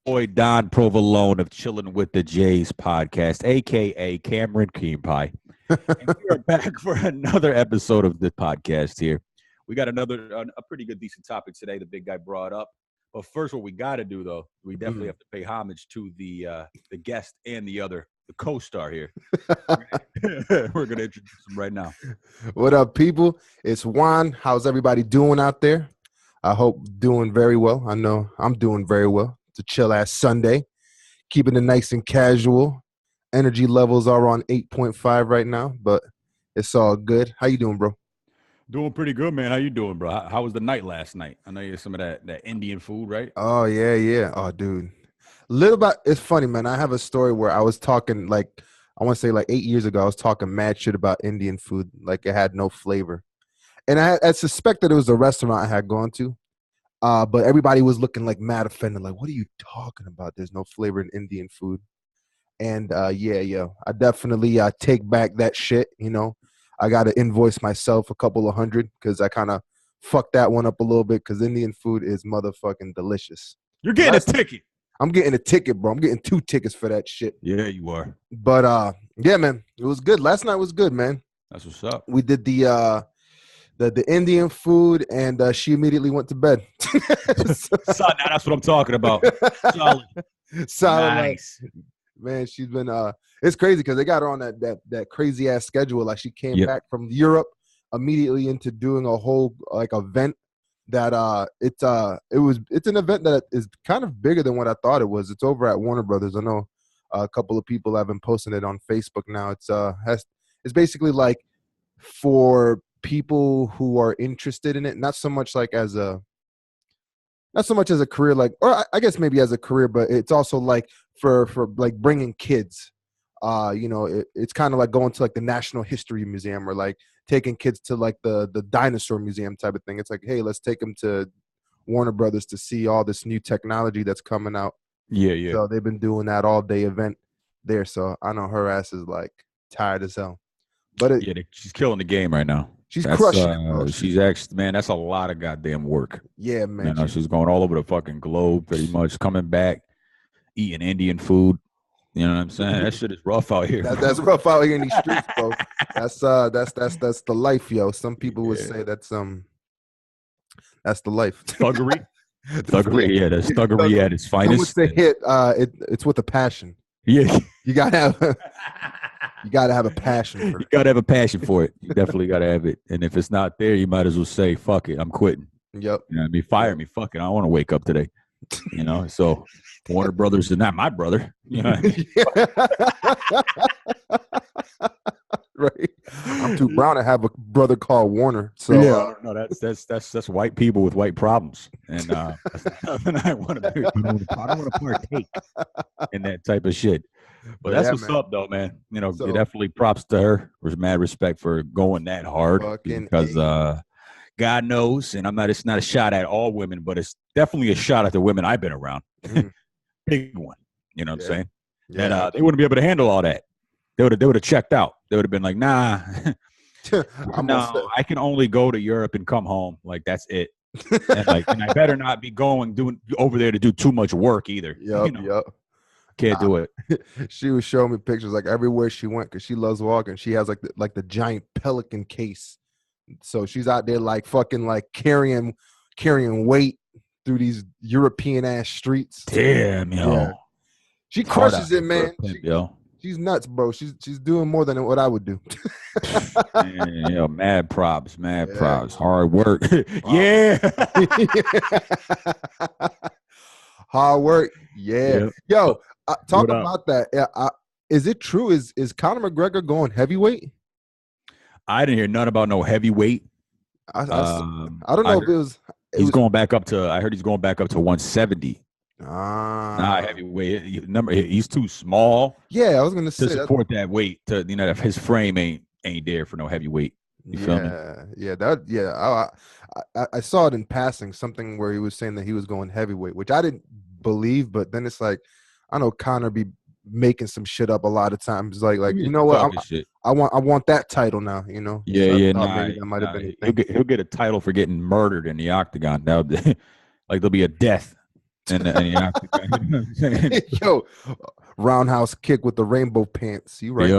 boy Don Provolone of Chilling with the Jays podcast, aka Cameron Cream Pie. And we are back for another episode of the podcast here. We got a pretty good, decent topic today the big guy brought up. But first, what we got to do, though, we definitely have to pay homage to the guest and the co-star here. We're going to introduce him right now. What up, people? It's Juan. How's everybody doing out there? I hope doing very well. I know I'm doing very well. It's a chill-ass Sunday. Keeping it nice and casual. Energy levels are on 8.5 right now, but it's all good. How you doing, bro? Doing pretty good, man. How you doing, bro? How was the night last night? I know you had some of that Indian food, right? Oh, yeah. Oh, dude. Little bit. It's funny, man. I have a story where I was talking, I want to say 8 years ago, I was talking mad shit about Indian food. Like it had no flavor. And I suspected it was a restaurant I had gone to. But everybody was looking mad offended. Like, what are you talking about? There's no flavor in Indian food. And yeah, I definitely take back that shit, you know. I got to invoice myself a couple of $100 because I kind of fucked that one up a little bit because Indian food is motherfucking delicious. You're getting a ticket. I'm getting a ticket, bro. I'm getting 2 tickets for that shit. Yeah, you are. But yeah, man, it was good. Last night was good, man. That's what's up. We did the Indian food, and she immediately went to bed. That's what I'm talking about. Solid. Nice. Man, she's been it's crazy because they got her on that crazy ass schedule. Like she came back from Europe immediately into doing a whole event that it's an event that is kind of bigger than what I thought it was. It's over at Warner Brothers. I know a couple of people have been posting it on Facebook now. It's basically for people who are interested in it, not so much as a career, or I guess maybe as a career, but it's also for bringing kids. It's kind of like going to the National History Museum or taking kids to the dinosaur museum type of thing. It's hey, let's take them to Warner Brothers to see all this new technology that's coming out. Yeah. So they've been doing that all day event there. So I know her ass is tired as hell. But she's killing the game right now. She's crushing it, bro. She's actually, man, that's a lot of goddamn work. Yeah, man. She's going all over the fucking globe pretty much, coming back, eating Indian food. You know what I'm saying? That shit is rough out here. That's rough out here in these streets, bro. That's the life, yo. Some people would say that's the life. Thuggery. Thuggery, yeah, that's thuggery at its finest. Some would say it's with a passion. Yeah. You gotta have a passion for it. You gotta have a passion for it. You definitely gotta have it. And if it's not there, you might as well say, fuck it, I'm quitting. Yep. You know what I mean? Fire me. Fuck it. I don't want to wake up today. So Warner Brothers is not my brother. You know what I mean? Right. I'm too brown to have a brother called Warner. So yeah, no, that's white people with white problems, and that's nothing I want to do. I don't want to partake in that type of shit. But that's what's up, though, man. Definitely props to her. There's mad respect for going that hard because God knows, and it's not a shot at all women, but it's definitely a shot at the women I've been around. Big one. You know what I'm saying? Yeah. And they wouldn't be able to handle all that. They would have checked out. They would have been like, nah, no, I can only go to Europe and come home. That's it. And I better not be doing over there to do too much work either. Yep. Can't do it. She was showing me pictures everywhere she went because she loves walking. She has the giant pelican case. So she's out there fucking carrying weight through these European ass streets. Damn, yo. Yeah. She crushes it, man. Yo. She's nuts, bro. She's doing more than what I would do. Man, mad props. Hard work. Yeah. Hard work. Yeah. Yo, talk about that. Is it true? Is Conor McGregor going heavyweight? I didn't hear nothing about no heavyweight. I don't know if it was. Going back up to. I heard he's going back up to 170. Nah, heavyweight. He's too small. Yeah, I was gonna say to support that weight. His frame ain't there for no heavyweight. You feel me? I saw it in passing, something where he was saying that he was going heavyweight, which I didn't believe. But then it's I know Conor be making some shit up a lot of times. You know what? I want that title now. You know? Yeah, that might have been. He'll get a title for getting murdered in the octagon. Now, there'll be a death. and you know what I'm saying? Yo, roundhouse kick with the rainbow pants. You right? Yeah,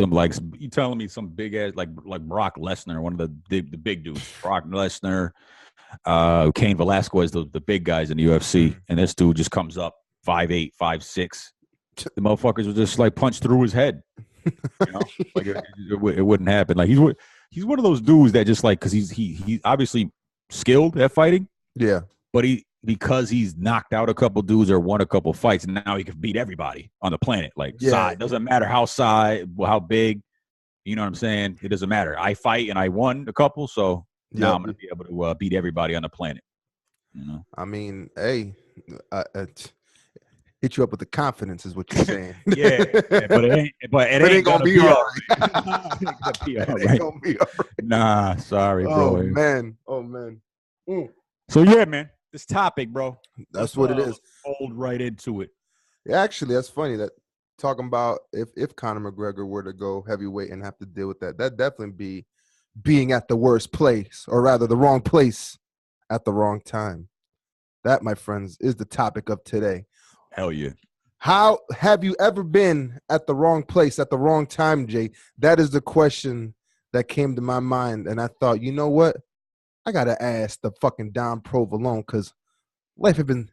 like you telling me some big ass like Brock Lesnar, one of the big dudes, Brock Lesnar, Cain Velasquez, the big guys in the UFC, and this dude just comes up 5'8", 5'6". The motherfuckers would just like punch through his head. You know, like it wouldn't happen. Like he's one of those dudes that just like because he's obviously skilled at fighting. Yeah, but because he's knocked out a couple dudes or won a couple fights, and now he can beat everybody on the planet. Like size doesn't matter how big. You know what I'm saying? It doesn't matter. I fight and I won a couple, so now I'm gonna be able to beat everybody on the planet. You know. I mean, hey, hit you up with the confidence is what you're saying. yeah, but it ain't gonna be all right. It ain't gonna be all right. Nah, sorry, bro. Oh man. So yeah, man, this topic, bro. That's what it is. Fold right into it. Yeah, actually, that's funny that talking about if Conor McGregor were to go heavyweight and have to deal with that'd definitely be being at the worst place, or rather the wrong place at the wrong time. That, my friends, is the topic of today. Hell yeah. How have you ever been at the wrong place at the wrong time, Jay? That is the question that came to my mind. And I thought, you know what? I got to ask the fucking Don Provolone, because life has been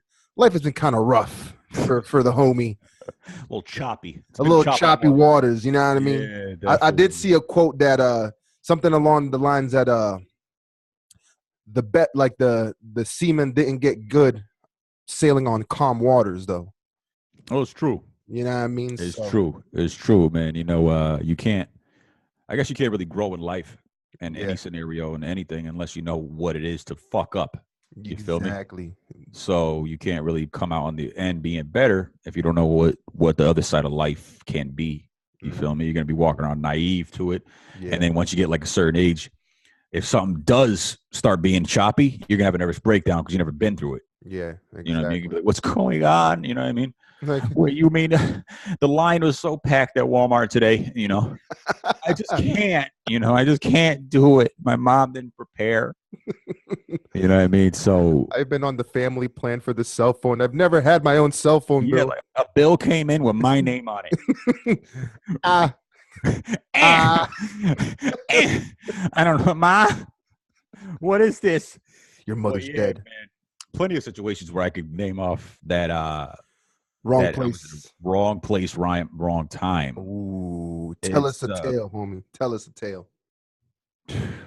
kind of rough for the homie. A little choppy. A little choppy waters, you know what I mean? Yeah, I did see a quote that something along the lines that the seamen didn't get good sailing on calm waters, though. Oh, it's true. You know what I mean? It's true. It's true, man. You know, you can't. I guess you can't really grow in life in any scenario and anything unless you know what it is to fuck up. You feel me? Exactly. So you can't really come out on the end being better if you don't know what the other side of life can be. You feel me? You're gonna be walking around naive to it, and then once you get like a certain age, if something does start being choppy, you're gonna have a nervous breakdown because you've never been through it. Yeah, exactly. You know what I mean? Like, what's going on? You know what I mean? Like, what you mean? The line was so packed at Walmart today. You know, I just can't. You know, I just can't do it. My mom didn't prepare. You know what I mean? So I've been on the family plan for the cell phone. I've never had my own cell phone bill. Like a bill came in with my name on it. I don't know, Ma. What is this? Your mother's dead. Man. Plenty of situations where I could name off that wrong place, wrong time. Ooh, tell us a tale, homie. Tell us a tale.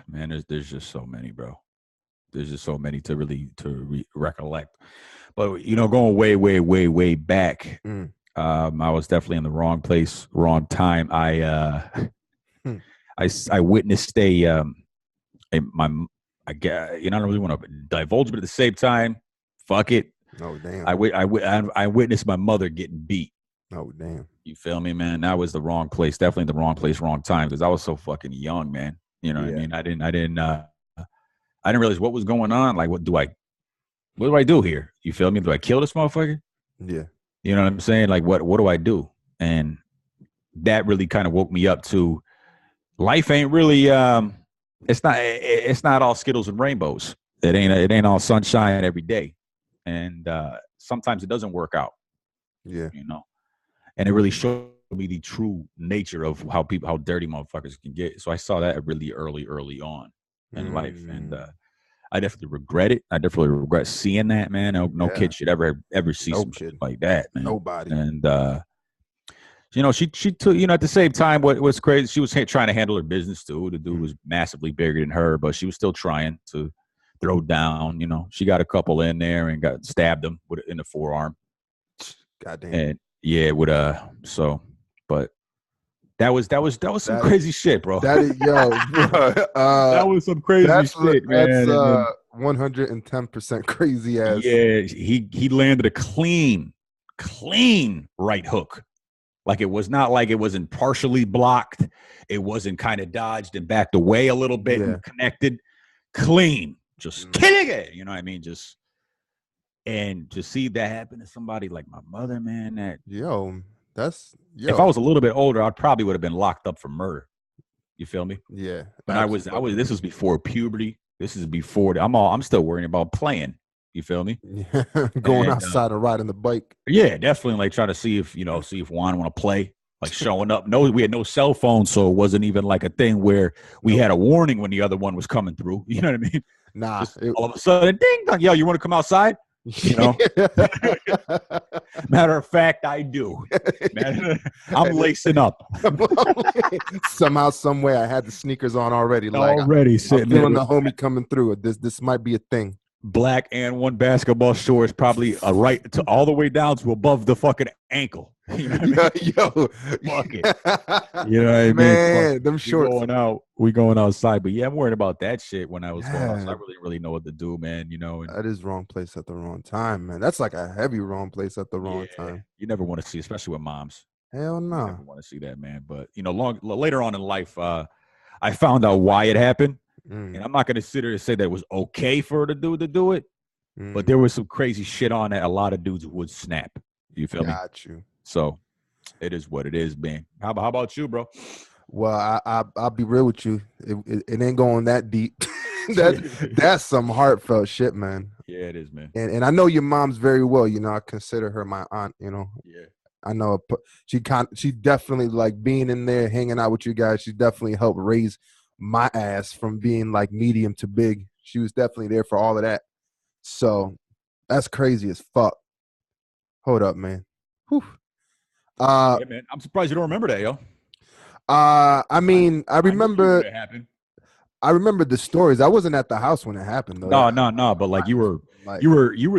Man, there's just so many, bro. There's just so many to recollect. But you know, going way back, I was definitely in the wrong place, wrong time. I witnessed I don't really want to divulge, but at the same time, fuck it. Oh damn! I witnessed my mother getting beat. Oh damn! You feel me, man? That was the wrong place. Definitely the wrong place, wrong time. Because I was so fucking young, man. You know what I mean? I didn't realize what was going on. Like, what do I do here? You feel me? Do I kill this motherfucker? Yeah. You know what I'm saying? Like, what do I do? And that really kind of woke me up to life ain't really. It's not all Skittles and rainbows. It ain't all sunshine every day, and sometimes it doesn't work out. Yeah, you know, and it really showed me the true nature of how dirty motherfuckers can get. So I saw that really early on in life, and I definitely regret it. I definitely regret seeing that, man. No kid should ever see some shit like that, man. Nobody. And you know, she took, you know, at the same time, what was crazy, she was trying to handle her business too. The dude was massively bigger than her, but she was still trying to throw down. You know, she got a couple in there and got stabbed him in the forearm. Goddamn. And yeah, so, but that was some crazy shit, bro. That is, that was some crazy shit, man. That's 110% crazy ass. Yeah, he landed a clean right hook. Like it was not like it wasn't partially blocked. It wasn't kind of dodged and backed away a little bit and connected. Clean. Just kidding it. You know what I mean? And to see that happen to somebody like my mother, man, if I was a little bit older, I probably would have been locked up for murder. You feel me? Yeah. But this was before puberty. This is before I'm still worrying about playing. You feel me? Going outside and riding the bike. Yeah, definitely. Like trying to see if Juan want to play. Like showing up. No, we had no cell phone, so it wasn't even like a thing where we had a warning when the other one was coming through. You know what I mean? Nah. Just all of a sudden, ding dong, yo, you want to come outside? You know. Matter of fact, I do. I'm lacing up. Somehow, some way, I had the sneakers on already. Already sitting I'm feeling the homie coming through. This might be a thing. Black and one basketball shorts, probably right to all the way down to above the fucking ankle. You know what I mean? Yo, fuck it. You know what I mean? Man, them shorts. We going outside, but yeah, I'm worried about that shit when I was going outside. I really know what to do, man. You know, that is wrong place at the wrong time, man. That's like a heavy wrong place at the wrong time. You never want to see, especially with moms. Hell no. You never want to see that, man. But later on in life, I found out why it happened. And I'm not going to sit here and say that it was okay for her to do it, but there was some crazy shit on that a lot of dudes would snap. You feel me? Got you. So it is what it is, man. How about you, bro? Well, I'll be real with you. It ain't going that deep. That's some heartfelt shit, man. Yeah, it is, man. And I know your mom's very well. You know, I consider her my aunt. You know. Yeah. I know she definitely, like, being in there, hanging out with you guys. She definitely helped raise my ass from being like medium to big. She was definitely there for all of that. So that's crazy as fuck. Hold up, man. Whew. Yeah, man. I'm surprised you don't remember that, yo. I mean, I remember it happened. I remember the stories. I wasn't at the house when it happened, though. No. But like you were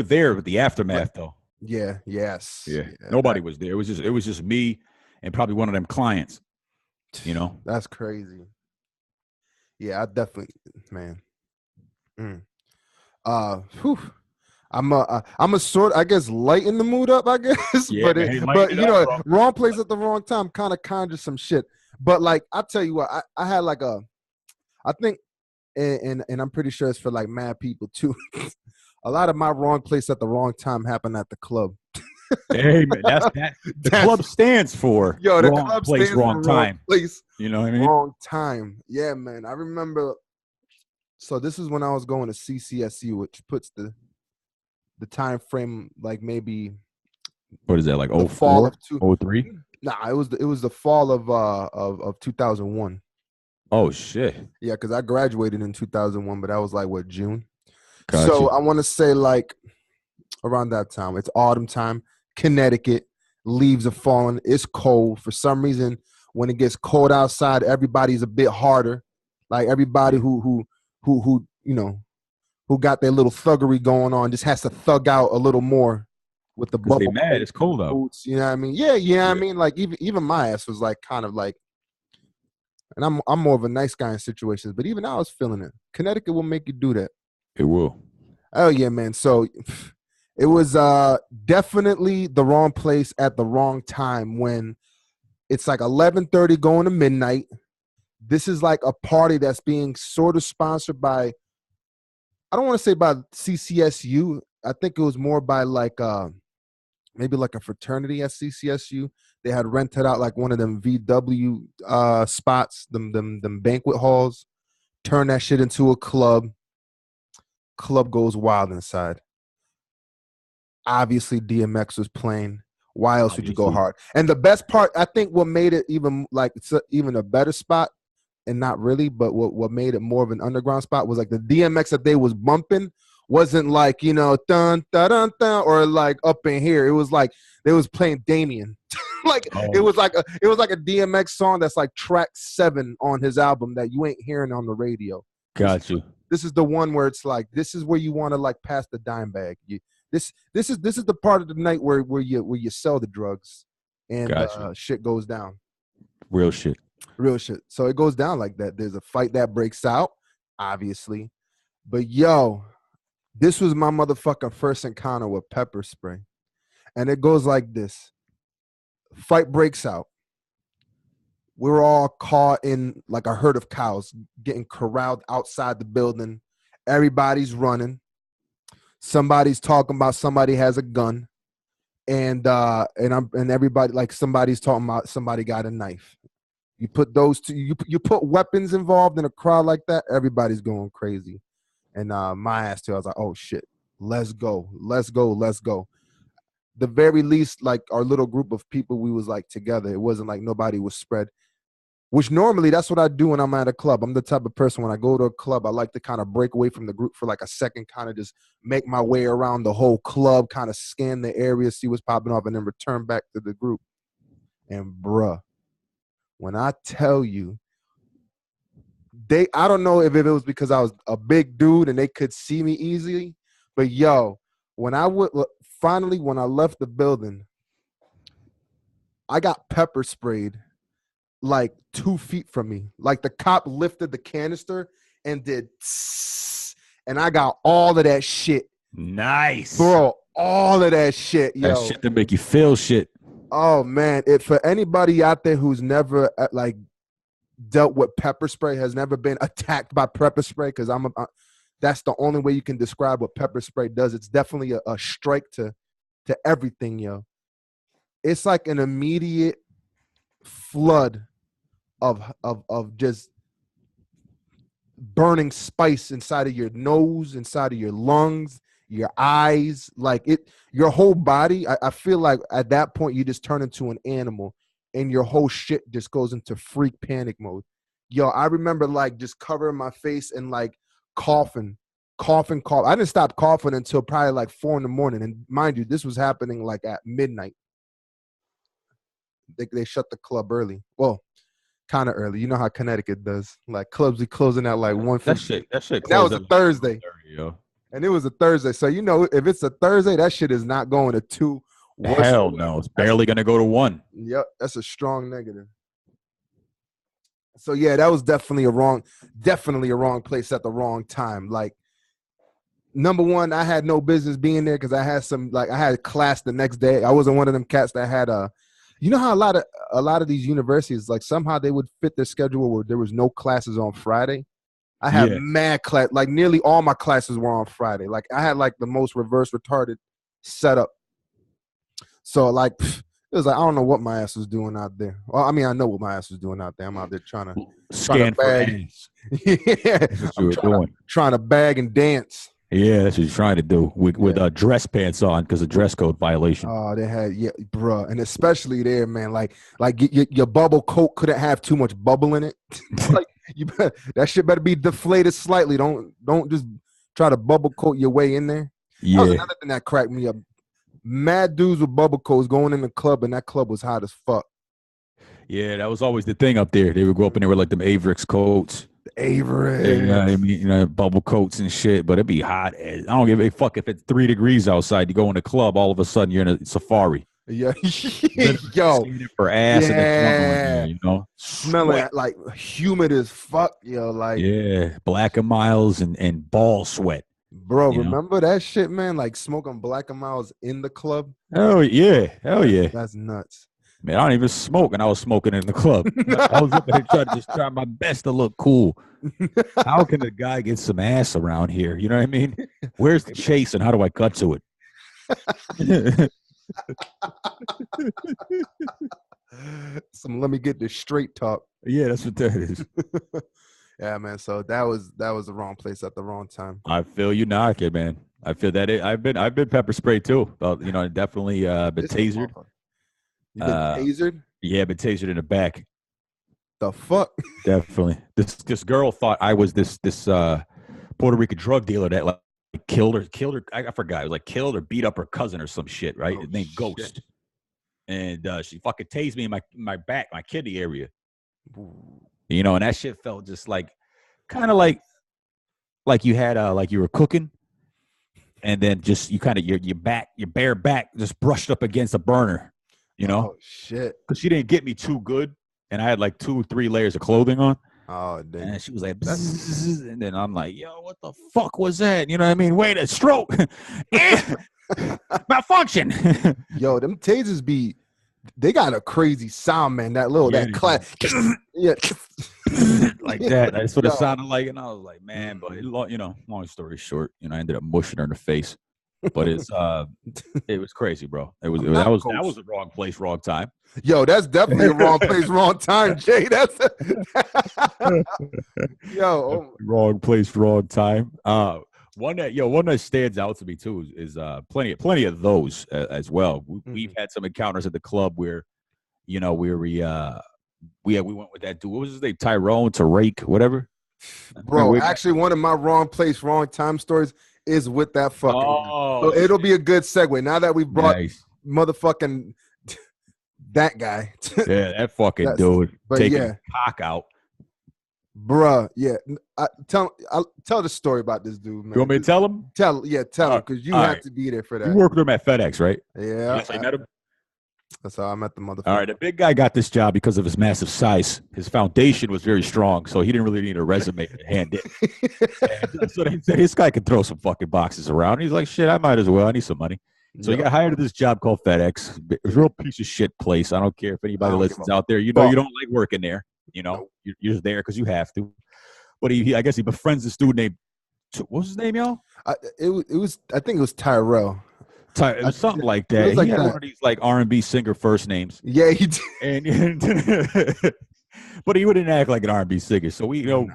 there with the aftermath, though. Yeah. Yes. Yeah. Nobody was there. It was just me and probably one of them clients. You know. That's crazy. Yeah, I definitely, man. Whew. I'm a sort, I guess, lighten the mood up, I guess. Yeah, but you know, bro. Wrong place at the wrong time kind of conjures some shit. But like, I tell you what, I had like I think, and I'm pretty sure it's for like mad people too. A lot of my wrong place at the wrong time happened at the club. Hey, man, the club stands for the wrong club place, stands wrong for time. Place, you know what I mean? Wrong time. Yeah, man. I remember. So this is when I was going to CCSU, which puts the time frame like maybe. What is that, like 04, 03? Nah, it was the fall of 2001. Oh shit. Yeah, because I graduated in 2001, but that was like what, June. Gotcha. So I want to say like around that time. It's autumn time. Connecticut, leaves are falling. It's cold. For some reason, when it gets cold outside, everybody's a bit harder. Like everybody who you know, who got their little thuggery going on just has to thug out a little more with the bubble. They mad. It's cold out. Boots, you know what I mean? Yeah. I mean, like even my ass was like kind of like, and I'm more of a nice guy in situations, but even I was feeling it. Connecticut will make you do that. It will. Oh yeah, man. So it was definitely the wrong place at the wrong time when it's like 11:30 going to midnight. This is like a party that's being sort of sponsored by, I don't want to say by CCSU. I think it was more by like maybe like a fraternity at CCSU. They had rented out like one of them VW spots, them banquet halls, turn that shit into a club. Club goes wild inside. Obviously, DMX was playing. Why else would you go hard? And the best part, I think, what made it even like it's even a better spot, and not really, but what made it more of an underground spot was like the DMX that they was bumping wasn't like, you know, dun dun dun dun or like up in here. It was like they was playing Damien. It was like a DMX song that's like track 7 on his album that you ain't hearing on the radio. Got you. This is the one where it's like this is where you want to like pass the dime bag. This is the part of the night where you sell the drugs and shit goes down. Real shit. So it goes down like that. There's a fight that breaks out, obviously. But yo, this was my motherfucking first encounter with pepper spray. And it goes like this. Fight breaks out. We're all caught in like a herd of cows getting corralled outside the building. Everybody's running. Somebody's talking about somebody has a gun. And everybody, like somebody's talking about somebody got a knife. You put those two, you put weapons involved in a crowd like that, everybody's going crazy. And my ass too, I was like, oh shit. let's go, let's go, let's go. The very least, like our little group of people, we was like together. It wasn't like nobody was spread. Which normally that's what I do when I'm at a club. I'm the type of person when I go to a club, I like to kind of break away from the group for like a second, kind of just make my way around the whole club, kind of scan the area, see what's popping off, and then return back to the group. And bruh, when I tell you, I don't know if it was because I was a big dude and they could see me easily, but yo, when I left the building, I got pepper sprayed like 2 feet from me. Like the cop lifted the canister and did tss, and I got all of that shit. Nice. Bro, all of that shit, yo. That shit to make you feel shit. Oh man, for anybody out there who's never like dealt with pepper spray, has never been attacked by pepper spray, because that's the only way you can describe what pepper spray does. It's definitely a strike to everything, yo. It's like an immediate flood of just burning spice inside of your nose, inside of your lungs, your eyes, like your whole body. I feel like at that point you just turn into an animal and your whole shit just goes into freak panic mode. Yo, I remember like just covering my face and like coughing. I didn't stop coughing until probably like 4 a.m. And mind you, this was happening like at midnight. They shut the club early. Well, kind of early. You know how Connecticut does. Like clubs be closing at like 1:50. That shit. That was a Thursday. And it was a Thursday. So you know, if it's a Thursday, that shit is not going to 2. Hell no. It's barely gonna go to 1. Yep, that's a strong negative. So yeah, that was definitely a wrong place at the wrong time. Like, number one, I had no business being there because I had class the next day. I wasn't one of them cats that had you know how a lot of these universities, like somehow they would fit their schedule where there was no classes on Friday. I had mad class, like nearly all my classes were on Friday. Like I had like the most reverse retarded setup. So like it was like I don't know what my ass was doing out there. Well, I mean I know what my ass was doing out there. I'm out there trying to scan for ads. Yeah, that's what you were doing. Trying to bag and dance. Yeah, that's what you're trying to do with dress pants on because of dress code violation. Oh, they had bruh, and especially there, man. Like your bubble coat couldn't have too much bubble in it. Like that shit better be deflated slightly. Don't just try to bubble coat your way in there. Yeah, that was another thing that cracked me up. Mad dudes with bubble coats going in the club, and that club was hot as fuck. Yeah, that was always the thing up there. They would go up and they were like them Avrix coats. Average. You know what I mean? You know, bubble coats and shit, but it'd be hot. I don't give a fuck if it's 3 degrees outside. You go in the club, all of a sudden you're in a safari. Yeah, yo, for ass and there, you know, smelling like humid as fuck, yo, like Black and Miles and ball sweat. Bro, remember that shit, man? Like smoking Black and Miles in the club. Hell yeah, that's nuts. Man, I don't even smoke, and I was smoking in the club. I was up there trying to try my best to look cool. How can a guy get some ass around here? You know what I mean? Where's the chase, and how do I cut to it? Let me get this straight talk. Yeah, that's what that is. Yeah, man. So that was the wrong place at the wrong time. I feel you knocking, man. I feel that I've been pepper sprayed too. Definitely been tasered. You been tasered? Yeah, been tasered in the back. The fuck? Definitely. This girl thought I was this Puerto Rican drug dealer that like killed her. I forgot. It was like killed or beat up her cousin or some shit, right? Named Ghost. And she fucking tased me in my back, my kidney area. You know, and that shit felt just like kind of like you had like you were cooking, and then just you kind of your bare back just brushed up against a burner. You know? Oh shit! Because she didn't get me too good, and I had like 2 or 3 layers of clothing on. Oh, damn. And she was like, bzzz, and then I'm like, yo, what the fuck was that? You know what I mean? Wait, a stroke, malfunction. Yo, them tasers they got a crazy sound, man. That class, yeah, like that. That's what it sounded like, and I was like, man, but long story short, I ended up mushing her in the face. But it was crazy, bro. That was the wrong place, wrong time. Yo, that's definitely a wrong place, wrong time, Jay. Wrong place, wrong time. One that stands out to me too is plenty of those as well. We've had some encounters at the club where, where we went with that dude. What was his name? Tyrone, Tariq, whatever. Bro, actually, one of my wrong place, wrong time stories is with that fucking. So it'll be a good segue now that we brought motherfucking that guy. Yeah, that fucking dude taking cock out. Bruh, yeah. I'll tell the story about this dude, man. You want me to tell him? Tell him, because you have to be there for that. You worked with him at FedEx, right? Yeah. Yes, I met him. That's how I met the motherfucker. All right, the big guy got this job because of his massive size. His foundation was very strong, so he didn't really need a resume to hand it. So they said, this guy could throw some fucking boxes around. And he's like, shit, I might as well. I need some money. So he got hired at this job called FedEx. It was a real piece of shit place. I don't care if anybody listens out there. You know, you don't like working there. You know, you're just there because you have to. But I guess he befriends this dude named, what was his name, y'all? I think it was Tyrell. It was something like that. He had one of these like R&B singer first names. Yeah, he did. And but he wouldn't act like an R&B singer. So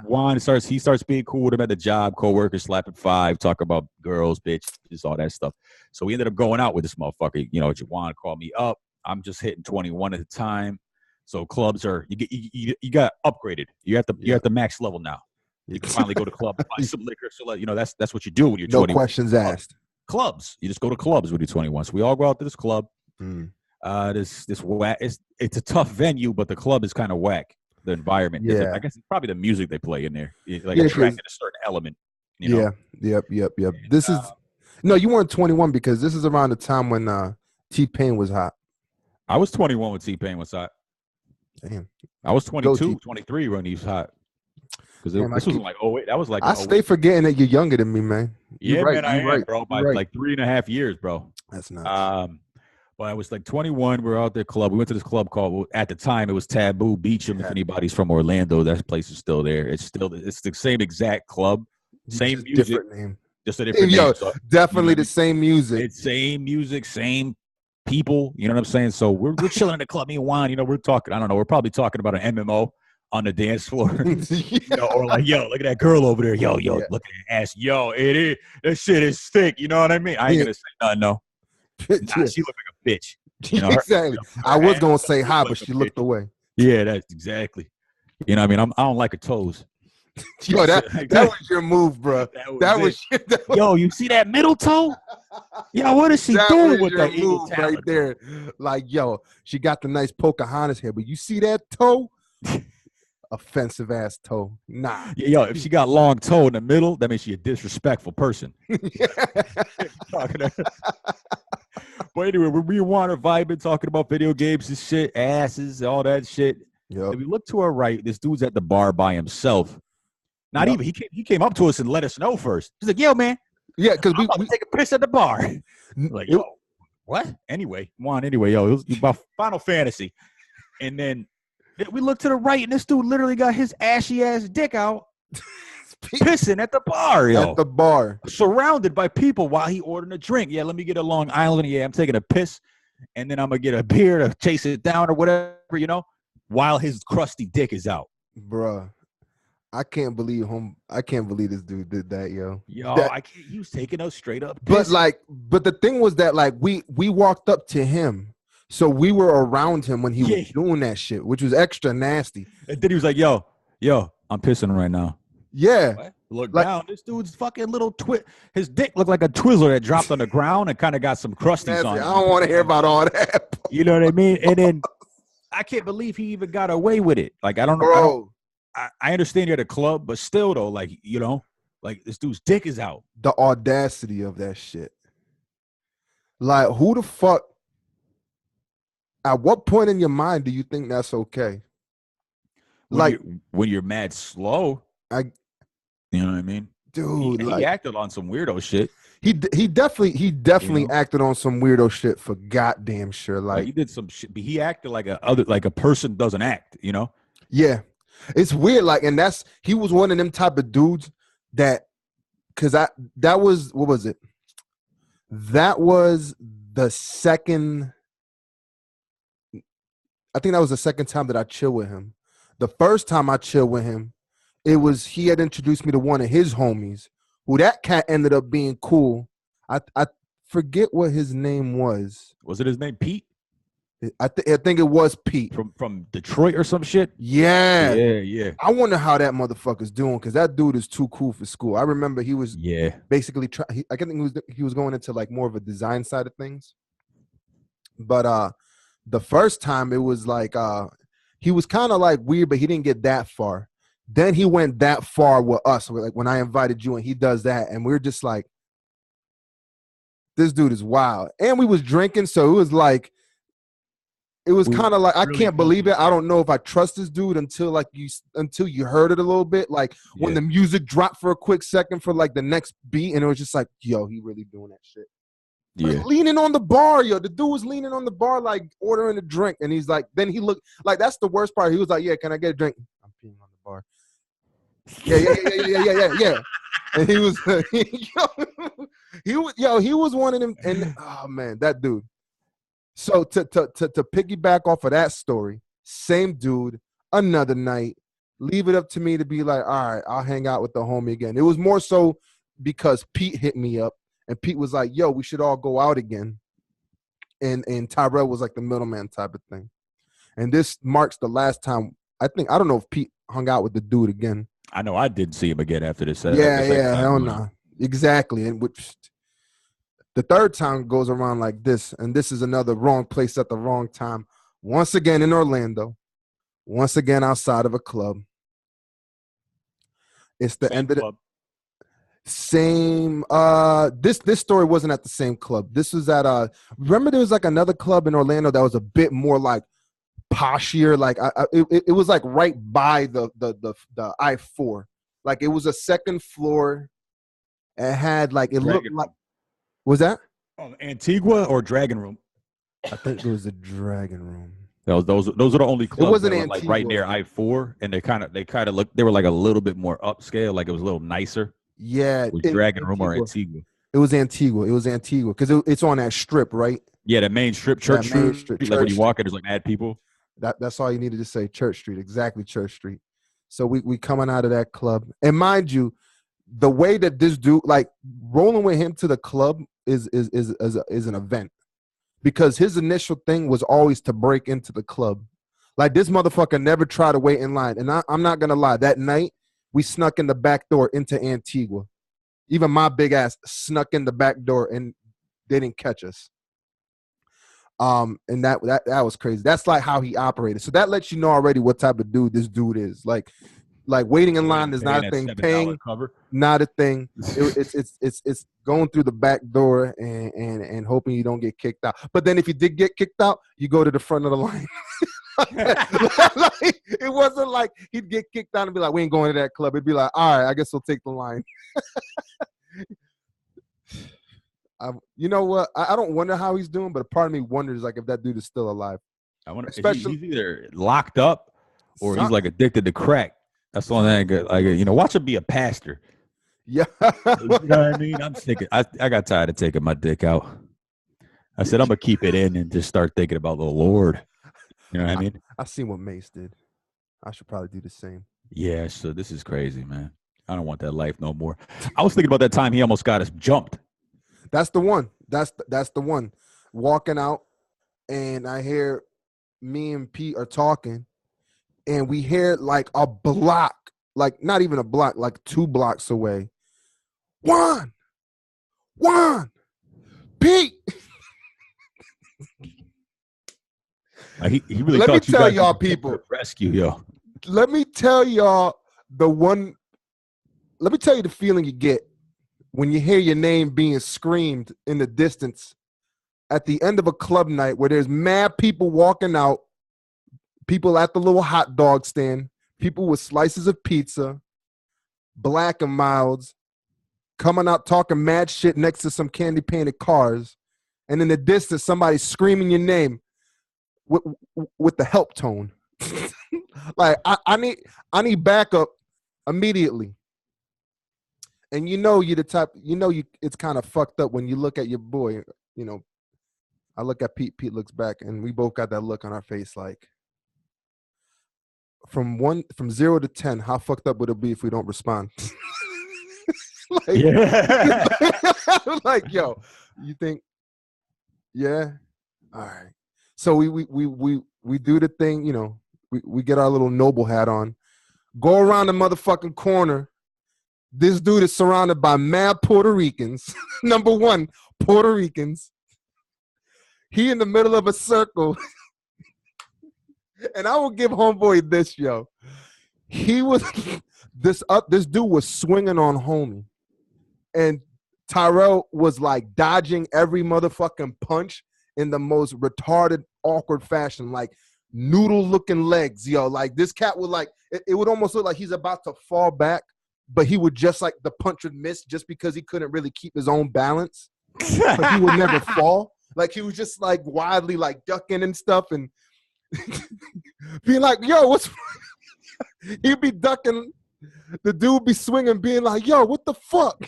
Juan starts being cool with him at the job, co-workers slapping five, talk about girls, bitches, all that stuff. So we ended up going out with this motherfucker. Juan called me up. I'm just hitting 21 at the time. So clubs are you got upgraded. You're at the max level now. You can finally go to club and buy some liquor. So that's what you do when you're 21. No questions asked. Clubs. You just go to clubs when you're 21. So we all go out to this club. This whack. It's a tough venue, but the club is kind of whack. The environment. I guess it's probably the music they play in there. Like attracting a certain element. Yep. This is no, you weren't 21 because this is around the time when T-Pain was hot. I was 21 when T-Pain was hot. Damn. I was 22, 23 when he was hot. Because this was like, that was like. I stay forgetting that you're younger than me, man. You're right, I am, bro. By like 3.5 years, bro. That's nuts. But I was like 21. We were out there club. We went to this club called, at the time, it was Taboo Beacham. If anybody's from Orlando, that place is still there. It's the same exact club, same just music, different name. Just a different name. So, definitely the same music. It's same music, same people. You know what I'm saying? So we're chilling in the club. Me and Juan, we're talking. I don't know. We're probably talking about an MMO on the dance floor, or like, yo, look at that girl over there. Yo, look at that ass. Yo, it is. That shit is thick. You know what I mean? I ain't gonna say nothing. No. She looked like a bitch. Exactly. I was gonna say hi, but she looked away. Yeah, that's exactly. You know what I mean? I don't like her toes. Yo, that was your move, bro. That was yo, you see that middle toe? Yo, what is she doing with that eagle talent? Right there? Like, yo, she got the nice Pocahontas hair, but you see that toe? Offensive ass toe. Nah. Yo, if she got long toe in the middle, that means she a disrespectful person. But anyway, we want her vibing, talking about video games and shit, asses, all that shit. Yep. If we look to our right, this dude's at the bar by himself. Not even. He came up to us and let us know first. He's like, yo, man. Yeah, because we take a piss at the bar. Like, yo, what? Anyway, yo, it was about Final Fantasy. And then we look to the right, and this dude literally got his ashy ass dick out, pissing at the bar, yo. At the bar. Surrounded by people while he ordering a drink. Yeah, let me get a Long Island. Yeah, I'm taking a piss. And then I'm going to get a beer to chase it down or whatever, while his crusty dick is out. Bruh. I can't believe this dude did that, yo. I can't. He was taking us straight up piss. But the thing was that, like, we walked up to him. So we were around him when he was doing that shit, which was extra nasty. And then he was like, yo, I'm pissing right now. Yeah. What? Look down. This dude's fucking little his dick looked like a Twizzler that dropped on the ground and kind of got some crusties on it. I don't want to hear about all that. You know what I mean? And then I can't believe he even got away with it. Like, I don't know. Bro. I understand you're at a club, but still, though, like, like this dude's dick is out. The audacity of that shit. Like, who the fuck? At what point in your mind do you think that's okay? When you're mad slow, you know what I mean, dude. He acted on some weirdo shit. He definitely acted on some weirdo shit for goddamn sure. Like, he did some shit, but he acted like a person doesn't act. Yeah, it's weird. Like, and he was one of them type of dudes that, because that was, what was it? That was the second. I think that was the second time that I chilled with him. The first time I chilled with him, he had introduced me to one of his homies who that cat ended up being cool. I forget what his name was. Was it his name Pete? I think it was Pete from Detroit or some shit. Yeah. I wonder how that motherfucker's doing, because that dude is too cool for school. I remember he was basically I think he was going into like more of a design side of things. But the first time it was like he was kind of like weird, but he didn't get that far. Then he went that far with us. Like when I invited you and he does that, and we're just like, this dude is wild. And we was drinking, so it was like, it was kind of like, I can't believe it. I don't know if I trust this dude until you heard it a little bit. Like when the music dropped for a quick second for like the next beat, and it was just like, yo, he really doing that shit. Like leaning on the bar, yo. The dude was leaning on the bar, like ordering a drink, and he's like, then he looked like, that's the worst part. He was like, yeah, can I get a drink? I'm peeing on the bar. Yeah. And he was, he was one of them. And oh man, that dude. So to piggyback off of that story, same dude, another night, leave it up to me to be like, all right, I'll hang out with the homie again. It was more so because Pete hit me up, and Pete was like, yo, we should all go out again. And Tyrell was like the middleman type of thing. And this marks the last time, I don't know if Pete hung out with the dude again. I know I didn't see him again after this. Hell no. Exactly. And which the third time goes around like this, and this is another wrong place at the wrong time. Once again in Orlando, once again outside of a club. It's the end of the same. This story wasn't at the same club. This was at remember there was like another club in Orlando that was a bit more like poshier. Like it was like right by the I-4. Like it was a second floor. It had like, it looked like. Was that Antigua or Dragon Room? I think it was the Dragon Room. Those are the only clubs. It wasn't that were like right near I-4, and they kind of looked. They were like a little bit more upscale, like it was a little nicer. Yeah, was Dragon Room or Antigua? It was Antigua because it's on that strip, right? Yeah, the main strip, Church Street. Like when you walk in, there's like mad people. That's all you needed to say. Church Street, exactly, Church Street. So we coming out of that club, and mind you, the way that this dude, like rolling with him to the club is an event, because his initial thing was always to break into the club. Like this motherfucker never tried to wait in line. And I'm not gonna lie, that night we snuck in the back door into Antigua. Even my big ass snuck in the back door, and they didn't catch us. And that was crazy. That's like how he operated. So that lets you know already what type of dude this dude is. Like waiting in line is not a thing. Paying, not a thing. It's going through the back door and hoping you don't get kicked out. But then if you did get kicked out, you go to the front of the line. Like, it wasn't like he'd get kicked out and be like, we ain't going to that club. It'd be like, all right, I guess we'll take the line. You know what? I don't wonder how he's doing, but a part of me wonders like if that dude is still alive. I wonder. Especially, he's either locked up or he's like addicted to crack. That's the only thing. Like, watch him be a pastor. Yeah. You know what I mean? I'm thinking. I got tired of taking my dick out. I said I'm gonna keep it in and just start thinking about the Lord. You know what I mean? I seen what Mace did. I should probably do the same. Yeah. So this is crazy, man. I don't want that life no more. I was thinking about that time he almost got us jumped. That's the one. That's the one. Walking out, and I hear me and Pete are talking, and we hear like a block, like not even a block, like 2 blocks away. Juan, Pete. He really Let me thought tell you y'all people. Rescue, yo. Let me tell y'all let me tell you the feeling you get when you hear your name being screamed in the distance at the end of a club night where there's mad people walking out, people at the little hot dog stand, people with slices of pizza, Black and Milds, coming out talking mad shit next to some candy painted cars, and in the distance somebody's screaming your name with the help tone. Like I need backup immediately. And you're the type, it's kind of fucked up when you look at your boy, I look at Pete looks back, and we both got that look on our face like, from 0 to 10, how fucked up would it be if we don't respond? Like, yeah. like, yo, you think, yeah, all right. So we do the thing, you know. We get our little noble hat on, go around the motherfucking corner. This dude is surrounded by mad Puerto Ricans. Number one, Puerto Ricans. He in the middle of a circle. And I will give homeboy this, yo. He was this dude was swinging on homie, and Tyrell was like dodging every motherfucking punch in the most retarded, awkward fashion, like noodle-looking legs, yo. Like this cat would like it would almost look like he's about to fall back, but he would just like the punch would miss just because he couldn't really keep his own balance. But he would never fall. Like he was just like wildly like ducking and stuff and being like, yo, what's he'd be ducking, the dude be swinging, being like, yo, what the fuck?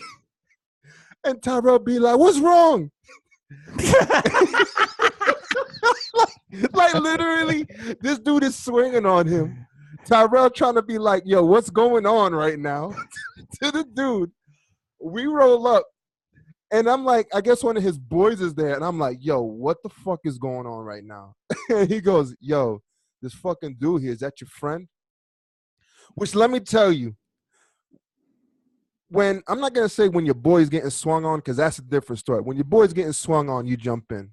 And Tyrell be like, what's wrong? like literally, this dude is swinging on him. Tyrell trying to be like, yo, what's going on right now? To the dude. We roll up, and I'm like, I guess one of his boys is there, and I'm like, yo, what the fuck is going on right now? And he goes, yo, this fucking dude here, is that your friend? Which, let me tell you, when I'm not gonna say when your boy's getting swung on, because that's a different story. When your boy's getting swung on, you jump in.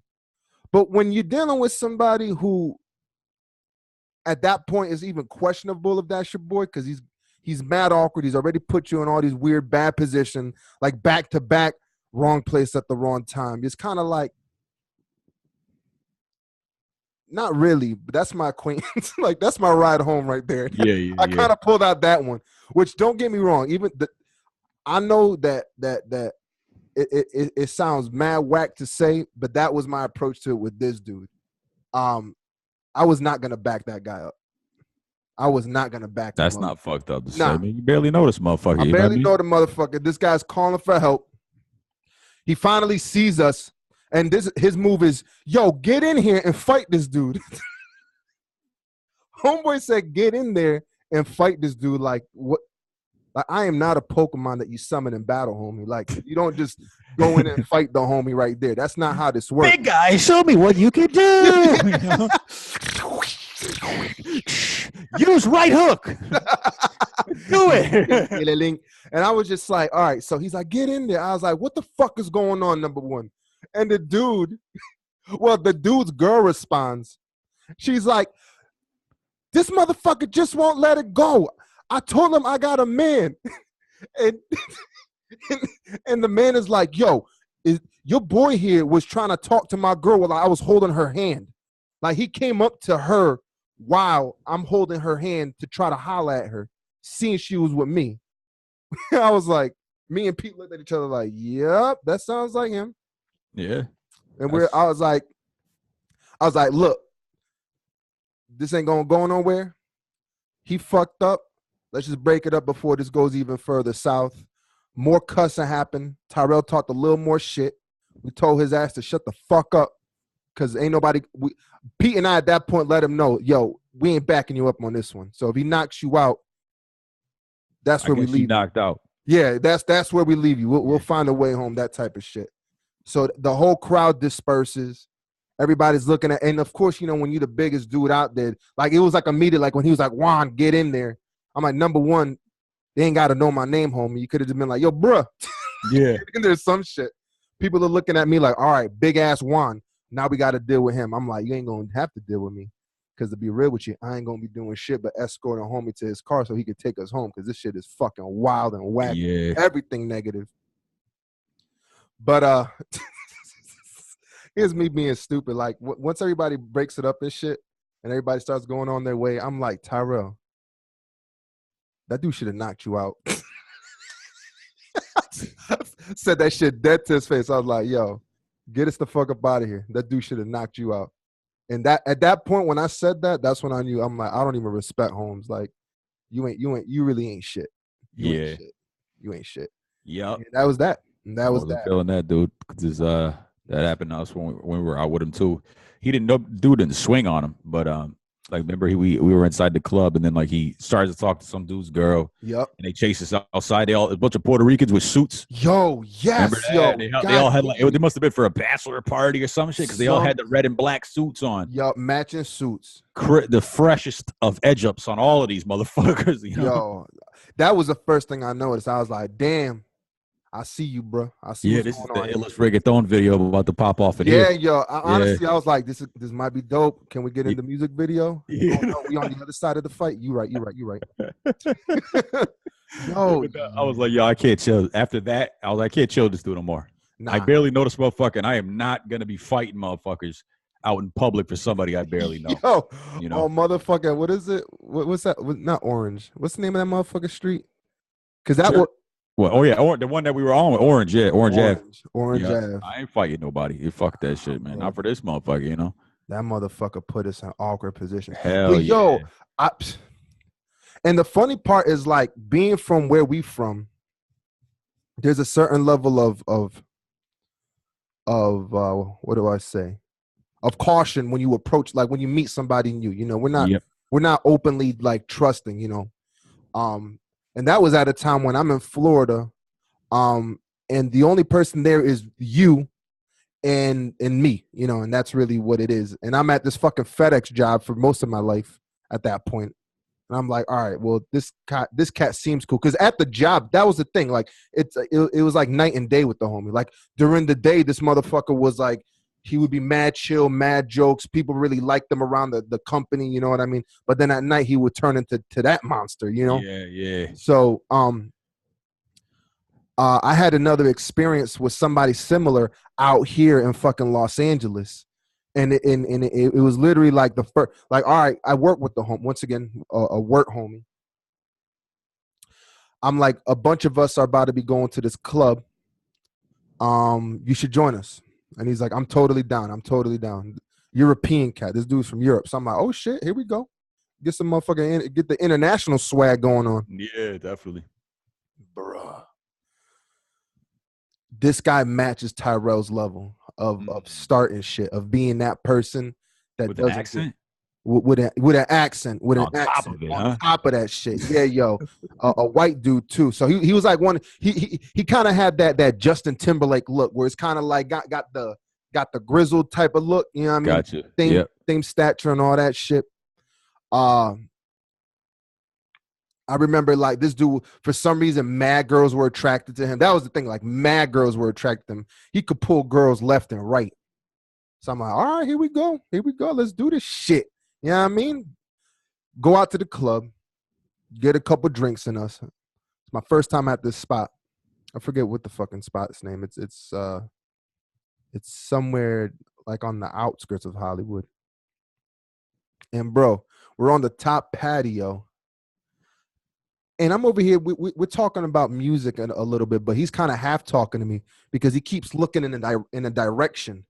But when you're dealing with somebody who at that point is even questionable if that's your boy, because he's mad awkward, he's already put you in all these weird bad positions, like back to back, wrong place at the wrong time. It's kind of like, not really, but that's my acquaintance. Like that's my ride home right there. Yeah. I kind of pulled out that one, which don't get me wrong. Even I know that it sounds mad whack to say, but that was my approach to it with this dude. I was not gonna back that guy up. I was not gonna back him up. That's not fucked up to say, man. You barely know this motherfucker. I barely know the motherfucker. This guy's calling for help. He finally sees us, and his move is, yo, get in here and fight this dude. Homeboy said, get in there and fight this dude. Like, what? Like, I am not a Pokemon that you summon in battle, homie. Like, you don't just go in and fight the homie right there. That's not how this works. Big guy, show me what you can do. Use right hook. Do it. And I was just like, all right. So he's like, get in there. I was like, what the fuck is going on, number one? And the dude's girl responds. She's like, this motherfucker just won't let it go. I told him I got a man. and the man is like, yo, your boy here was trying to talk to my girl while I was holding her hand. Like he came up to her while I'm holding her hand to try to holler at her, seeing she was with me. I was like, me and Pete looked at each other like, yep, that sounds like him. Yeah. And I was like, look, this ain't gonna go nowhere. He fucked up. Let's just break it up before this goes even further south. More cussing happened. Tyrell talked a little more shit. We told his ass to shut the fuck up because ain't nobody. Pete and I at that point let him know, yo, we ain't backing you up on this one. So if he knocks you out, that's where we leave you. Knocked out. Yeah, that's where we leave you. We'll find a way home. That type of shit. So the whole crowd disperses. Everybody's looking at, and of course, you know, when you're the biggest dude out there, like it was like immediate, like when he was like, Juan, get in there. I'm like, number one, they ain't got to know my name, homie. You could have just been like, yo, bruh. Yeah. And there's some shit. People are looking at me like, all right, big ass Juan. Now we got to deal with him. I'm like, you ain't going to have to deal with me. Because to be real with you, I ain't going to be doing shit but escorting a homie to his car so he could take us home because this shit is fucking wild and whack. Yeah. Everything negative. But here's me being stupid. Like, once everybody breaks it up and shit and everybody starts going on their way, I'm like, Tyrell, that dude should have knocked you out. Said that shit dead to his face. I was like, yo, get us the fuck up out of here. That dude should have knocked you out. And that at that point when I said that, that's when I knew. I'm like, I don't even respect Holmes. Like, you really ain't shit. You ain't shit. Yep. And that was that. And that was that. Feeling that, dude. Because that happened to us when we were out with him too. He didn't swing on him, but Like, remember we were inside the club, and then like he started to talk to some dude's girl. Yep. And they chased us outside. They all a bunch of Puerto Ricans with suits. Yo, Remember yes, that? yo. They all had like they must have been for a bachelor party or some shit because they all had the red and black suits on. Yup, matching suits. The freshest of edge ups on all of these motherfuckers. You know? Yo, that was the first thing I noticed. I was like, damn. I see you, bro. I see what's this is going the on. illest reggaeton video about to pop off in Yeah, here. yo. Honestly, I was like, this might be dope. Can we get in the music video? Yeah. Oh, no, we on the other side of the fight. You right. Yo, I was like, yo, I can't chill. After that, I was like, I can't chill this dude no more. Nah. I barely know this motherfucker, and I am not gonna be fighting motherfuckers out in public for somebody I barely know. Yo, you know, oh motherfucker, what is it? What's that? Not Orange. What's the name of that motherfucker street? Because that was. Well, oh yeah, the one that we were on with Orange, yeah, Orange Ave. Orange Ave. I ain't fighting nobody. Fuck that shit, man. Not for this motherfucker, you know. That motherfucker put us in awkward position. Hell yeah. Yo, and the funny part is like being from where we from. There's a certain level of what do I say? Of caution when you approach, like when you meet somebody new. You know, we're not openly like trusting. You know, and that was at a time when I'm in Florida, and the only person there is you and me, you know, and that's really what it is. And I'm at this fucking FedEx job for most of my life at that point. And I'm like, all right, well, this cat seems cool. Because at the job, that was the thing. Like, it was like night and day with the homie. Like, during the day, this motherfucker was like, he would be mad chill, mad jokes. People really liked them around the company, you know what I mean? But then at night, he would turn into that monster, you know? Yeah. So, I had another experience with somebody similar out here in fucking Los Angeles. And it was literally like the first, like, all right, I work with the home, once again, a work homie. I'm like, a bunch of us are about to be going to this club. You should join us. And he's like, I'm totally down. European cat. This dude's from Europe. So I'm like, oh shit, here we go. Get some motherfucking, get the international swag going on. Yeah, definitely. Bruh. This guy matches Tyrell's level of starting shit, of being that person that with an accent. With an accent, on top of that shit. Yeah, yo, a white dude too. So he was like one. He kind of had that Justin Timberlake look, where it's kind of like got the grizzled type of look. You know what I mean? Gotcha. Same stature and all that shit. I remember like this dude, for some reason, mad girls were attracted to him. That was the thing, like mad girls were attracted to him. He could pull girls left and right. So I'm like, all right, here we go. Let's do this shit. You know what I mean? Go out to the club, get a couple drinks in us. It's my first time at this spot. I forget what the fucking spot's name. It's somewhere like on the outskirts of Hollywood. And bro, we're on the top patio. And I'm over here, we're talking about music a little bit, but he's kind of half talking to me because he keeps looking in a direction.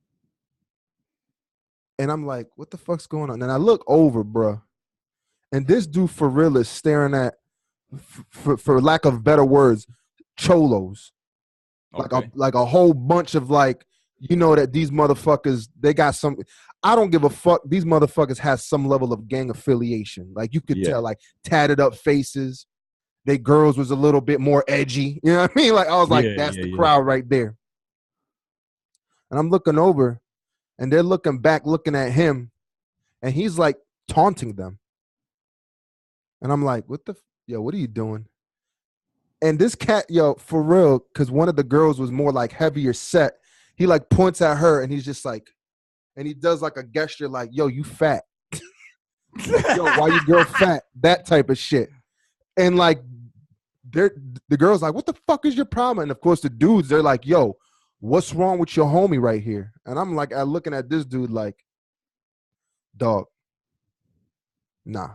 And I'm like, what the fuck's going on? And I look over, bro. And this dude for real is staring at, for lack of better words, cholos. Okay. Like a whole bunch of like, you know, that these motherfuckers, they got some, I don't give a fuck. These motherfuckers have some level of gang affiliation. Like you could tell, like tatted up faces. They girls was a little bit more edgy. You know what I mean? Like I was like, that's the crowd right there. And I'm looking over and they're looking back, looking at him. And he's like taunting them. And I'm like, what are you doing? And this cat, yo, for real, because one of the girls was more like heavier set. He like points at her and he's just like, and he does like a gesture like, yo, you fat. Yo, why you girl fat? That type of shit. And like, the girl's like, what the fuck is your problem? And of course the dudes, they're like, yo, what's wrong with your homie right here? And I'm like, I'm looking at this dude like, dog, nah,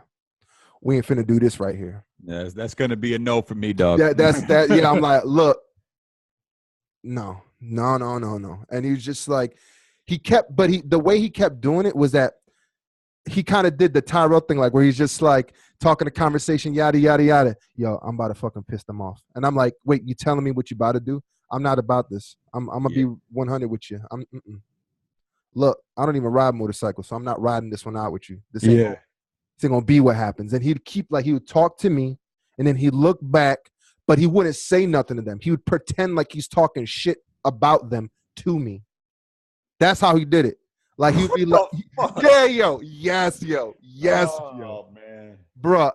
we ain't finna do this right here. Yes, that's gonna be a no for me, dog. Yeah, yeah, I'm like, look, no. And he was just like, the way he kept doing it was that he kind of did the Tyrell thing, like where he's just like talking to conversation, yada, yada, yada. Yo, I'm about to fucking piss them off. And I'm like, wait, you telling me what you about to do? I'm not about this. I'm going to be 100 with you. Look, I don't even ride motorcycles, so I'm not riding this one out with you. This ain't This ain't gonna be what happens. And he'd keep like he would talk to me, and then he'd look back, but he wouldn't say nothing to them. He would pretend like he's talking shit about them to me. That's how he did it. Like he'd be like, yeah, yo, yes, yo, yo, man, bruh.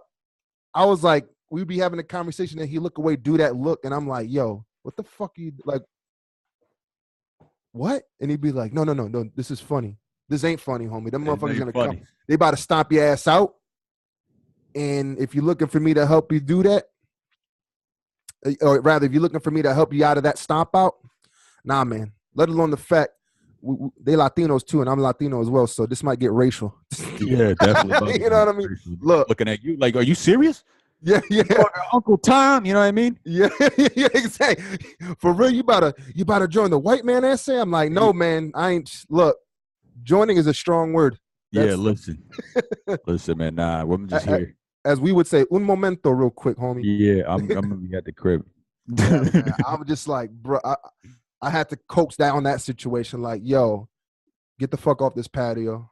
I was like, we'd be having a conversation, and he'd look away, do that look, and I'm like, yo, what the fuck are you like? What? And he'd be like, no, this is funny. This ain't funny, homie. Them motherfuckers gonna come. They about to stomp your ass out. And if you're looking for me to help you do that, or rather, if you're looking for me to help you out of that stomp out, nah, man. Let alone the fact they Latinos too, and I'm Latino as well, so this might get racial. Yeah, definitely. You know what I mean? Look, looking at you like, are you serious? Yeah. Uncle Tom, you know what I mean? Yeah, exactly. For real, you about to join the white man essay? I'm like, no, man, I ain't. Look, joining is a strong word. Yeah, listen, man. Nah, I'm just here. As we would say, un momento, real quick, homie. Yeah, I'm gonna be at the crib. Yeah, I'm just like, bro, I had to coax that on that situation. Like, yo, get the fuck off this patio.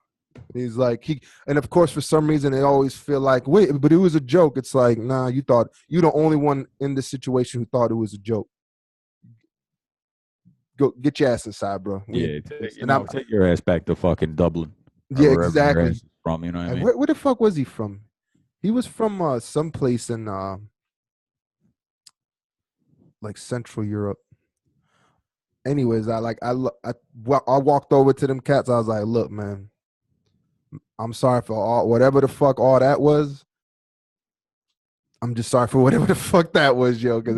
He's like, and of course, for some reason, they always feel like, wait, but it was a joke. It's like, nah, you thought you're the only one in this situation who thought it was a joke. Go get your ass inside, bro. Yeah, take your ass back to fucking Dublin. Yeah, exactly. From, you know what I mean? Where the fuck was he from? He was from someplace in like Central Europe. Anyways, I walked over to them cats. I was like, look, man, I'm sorry for whatever the fuck all that was. I'm just sorry for whatever the fuck that was, yo, because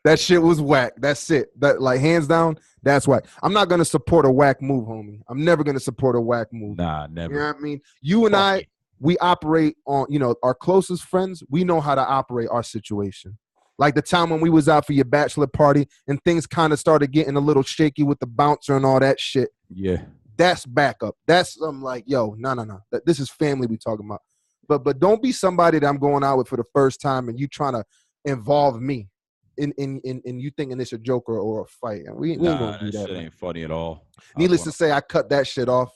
that shit was whack. That's it. That, like, hands down, that's whack. I'm not gonna support a whack move, homie. I'm never gonna support a whack move. Nah, never. You know what I mean? You and I, we operate on, our closest friends. We know how to operate our situation. Like the time when we was out for your bachelor party and things kind of started getting a little shaky with the bouncer and all that shit. Yeah. That's backup. That's like, yo, no. This is family we talking about. But don't be somebody that I'm going out with for the first time and you trying to involve me in you thinking it's a joke or a fight. And we ain't gonna do that. Shit ain't funny at all. Needless to say, I cut that shit off.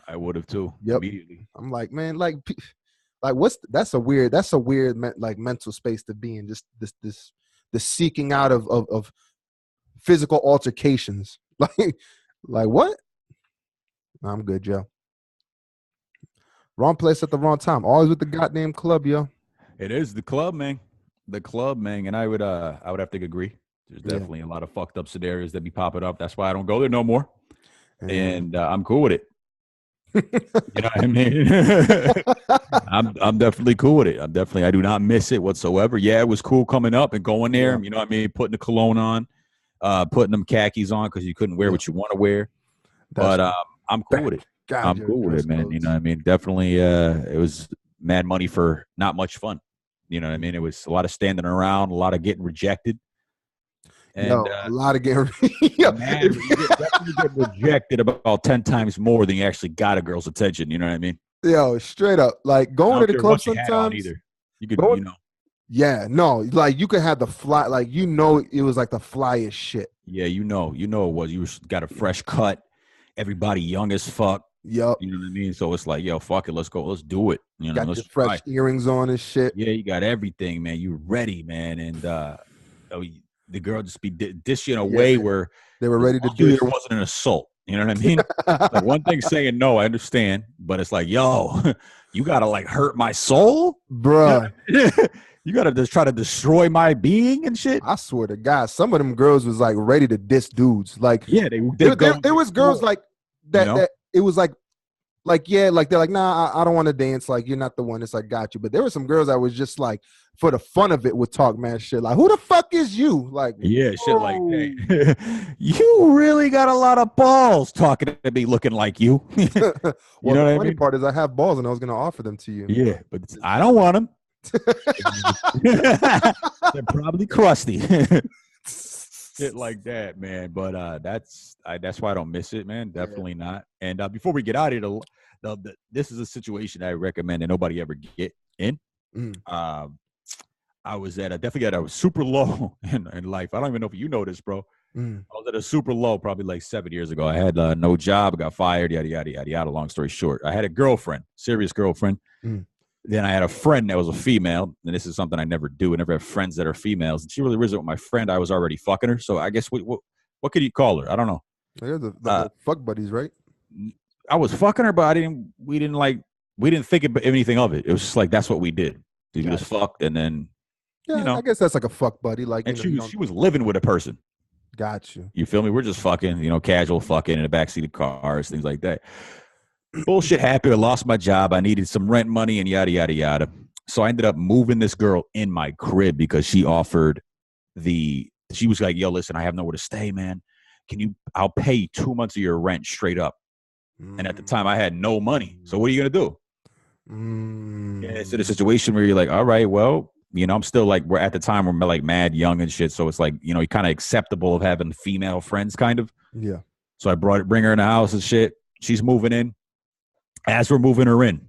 I would have too. Yep. Immediately. I'm like, man, like that's a weird like mental space to be in. Just the seeking out of physical altercations. Like what? I'm good, Joe. Wrong place at the wrong time. Always with the goddamn club, yo. It is the club, man. The club, man. And I would have to agree. There's definitely a lot of fucked up scenarios that be popping up. That's why I don't go there no more. And I'm cool with it. You know what I mean? I'm definitely cool with it. I do not miss it whatsoever. Yeah, it was cool coming up and going there. You know what I mean? Putting the cologne on, putting them khakis on because you couldn't wear what you want to wear. But I'm cool with it. I'm cool with it, man. You know what I mean? Definitely, it was mad money for not much fun. You know what I mean? It was a lot of standing around, a lot of getting rejected. And a lot of getting you definitely get rejected about 10 times more than you actually got a girl's attention. You know what I mean? Yo, straight up. Like going to the club sometimes. Either. You could, Yeah, no, like you could have the fly, like it was like the flyest shit. Yeah, it was. You got a fresh cut. Everybody young as fuck. Yep. You know what I mean? So it's like, yo, fuck it, let's go, let's do it. Got your fresh earrings on and shit. Yeah, you got everything, man. You ready, man, and the girl just be dish you in a way where they were ready to do it. There wasn't an assault. You know what I mean? Like one thing saying no, I understand, but it's like, yo, you gotta like hurt my soul, bruh. You gotta just try to destroy my being and shit. I swear to God, some of them girls was like ready to diss dudes. Like, yeah, there was girls like that. That it was like they're like, nah, I don't want to dance. Like, you're not the one. It's like, got you. But there were some girls that was just like, for the fun of it, would talk mad shit. Like, who the fuck is you? Like, yeah, shit like that. You really got a lot of balls talking to me looking like you. Well, the funny part is I have balls and I was going to offer them to you. Yeah, but I don't want them. They're probably crusty. Shit like that, man. But that's why I don't miss it, man. Definitely not. And before we get out of here, this is a situation I recommend that nobody ever get in. I was definitely at a super low in life. I don't even know if you know this, bro. I was at a super low probably like 7 years ago. I had no job, got fired, yada, yada, yada, yada. Long story short, I had a girlfriend, serious girlfriend. Then I had a friend that was a female, and this is something I never do. I never have friends that are females. And she really wasn't with my friend. I was already fucking her. So I guess what could you call her? I don't know. Yeah, the fuck buddies, right? I was fucking her, but we didn't think of anything of it. It was just like, that's what we did. We just fucked, and then, I guess that's like a fuck buddy. Like, and she was living with a person. Got you. You feel me? We're just fucking, casual fucking in the backseat of cars, things like that. Bullshit happened. I lost my job. I needed some rent money and yada, yada, yada. So I ended up moving this girl in my crib because she was like, yo, listen, I have nowhere to stay, man. I'll pay 2 months of your rent straight up. And at the time I had no money. So what are you going to do? Yeah, it's in a situation where you're like, all right, well, I'm still like, we're at the time we're like mad young and shit. So it's like, you're kind of acceptable of having female friends kind of. Yeah. So I bring her in the house and shit. She's moving in. As we're moving her in,